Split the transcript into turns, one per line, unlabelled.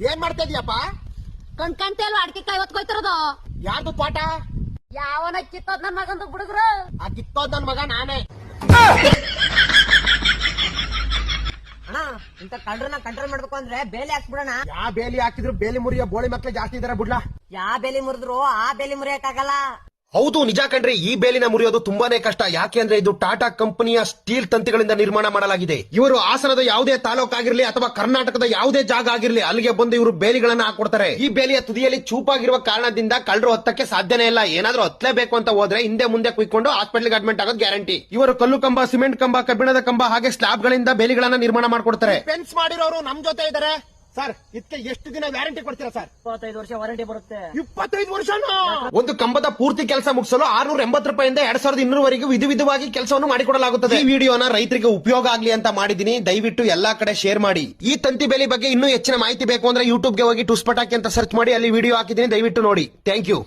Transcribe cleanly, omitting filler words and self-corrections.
ಏನ್ ಮಾಡ್ತಾ ಇದೀಯಪ್ಪ?
ಕಣ್ಕಂತೆ ಅಲ್ವಾ ಅಡಿಕೆ ಕಾಯಿ ಹೊತ್ಕೊಯ್ತಿರೋದು.
ಯಾರ್ದು ತೋಟ?
ಯಾವನ ಕಿತ್ತೋದ್ ನನ್ ಮಗಂದು ಹುಡುಗ್ರು.
ಆ ಕಿತ್ತೋದ್ ನನ್ ಮಗ ನಾನೇ.
ಅಣ್ಣ ಇಂತ ಕಳ್ಳರನ್ನ ಕಂಟ್ರೋಲ್ ಮಾಡ್ಬೇಕು ಅಂದ್ರೆ ಬೇಲಿ ಹಾಕ್ಬಿಡೋಣ.
ಯಾ ಬೇಲಿ ಹಾಕಿದ್ರು ಬೇಲಿ ಮುರಿಯೋ ಬೋಳಿ ಮಕ್ಳು ಜಾಸ್ತಿ ಇದಾರೆ ಬಿಡ್ಲಾ.
ಯಾ ಬೇಲಿ ಮುರಿದ್ರು ಆ ಬೇಲಿ ಮುರಿಯಕ್ಕಾಗಲ್ಲ.
ಹೌದು, ನಿಜ ಕಣ್ರಿ. ಈ ಬೇಲಿನ ಮುರಿಯೋದು ತುಂಬಾನೇ ಕಷ್ಟ. ಯಾಕೆ ಅಂದ್ರೆ ಇದು ಟಾಟಾ ಕಂಪನಿಯ ಸ್ಟೀಲ್ ತಂತಿಗಳಿಂದ ನಿರ್ಮಾಣ ಮಾಡಲಾಗಿದೆ. ಇವರು ಹಾಸನದ ಯಾವುದೇ ತಾಲೂಕಾಗಿರ್ಲಿ ಅಥವಾ ಕರ್ನಾಟಕದ ಯಾವುದೇ ಜಾಗ ಆಗಿರ್ಲಿ ಅಲ್ಲಿಗೆ ಬಂದು ಇವರು ಬೇಲಿಗಳನ್ನ ಹಾಕೊಡ್ತಾರೆ. ಈ ಬೇಲಿಯ ತುದಿಯಲ್ಲಿ ಚೂಪಾಗಿರುವ ಕಾರಣದಿಂದ ಕಳ್ಳರು ಹತ್ತಕ್ಕೆ ಸಾಧ್ಯನೇ ಇಲ್ಲ. ಏನಾದ್ರೂ ಹತ್ತಲೇಬೇಕು ಅಂತ ಹೋದ್ರೆ ಹಿಂದೆ ಮುಂದೆ ಕುಯ್ಕೊಂಡು ಹಾಸ್ಪಿಟಲ್ ಅಡ್ಮಿಟ್ ಆಗೋದು ಗ್ಯಾರಂಟಿ. ಇವರು ಕಲ್ಲು ಕಂಬ, ಸಿಮೆಂಟ್ ಕಂಬ, ಕಬ್ಬಿಣದ ಕಂಬ ಹಾಗೆ ಸ್ಲಾಬ್ ಗಳಿಂದ ಬೇಲಿಗಳನ್ನ ನಿರ್ಮಾಣ ಮಾಡ್ಕೊಡ್ತಾರೆ.
ಫೆನ್ಸ್ ಮಾಡಿರೋರು ನಮ್ ಜೊತೆ ಇದಾರೆ ಸರ್. ಇದಕ್ಕೆ ಎಷ್ಟು ದಿನ ವ್ಯಾರಂಟಿ ಕೊಡ್ತೀರಾ ಸರ್?
25 ವರ್ಷ ವಾರಂಟಿ ಬರುತ್ತೆ.
25 ವರ್ಷನೂ?
ಒಂದು ಕಂಬದ ಪೂರ್ತಿ ಕೆಲಸ ಮುಗಿಸಲು 680 ರೂಪಾಯಿಂದ 2200 ವರೆಗೂ ವಿಧವಾಗಿ ಕೆಲಸವನ್ನು ಮಾಡಿಕೊಡಲಾಗುತ್ತದೆ. ಈ ವಿಡಿಯೋನ ರೈತರಿಗೆ ಉಪಯೋಗ ಆಗ್ಲಿ ಅಂತ ಮಾಡಿದೀನಿ. ದಯವಿಟ್ಟು ಎಲ್ಲಾ ಕಡೆ ಶೇರ್ ಮಾಡಿ. ಈ ತಂತಿ ಬೇಲಿ ಬಗ್ಗೆ ಇನ್ನೂ ಹೆಚ್ಚಿನ ಮಾಹಿತಿ ಬೇಕು ಅಂದ್ರೆ ಯೂಟ್ಯೂಬ್ಗೆ ಹೋಗಿ ಟುಸ್ ಪಟಾಕಿ ಅಂತ ಸರ್ಚ್ ಮಾಡಿ, ಅಲ್ಲಿ ವಿಡಿಯೋ ಹಾಕಿದೀನಿ. ದಯವಿಟ್ಟು ನೋಡಿ. Thank you.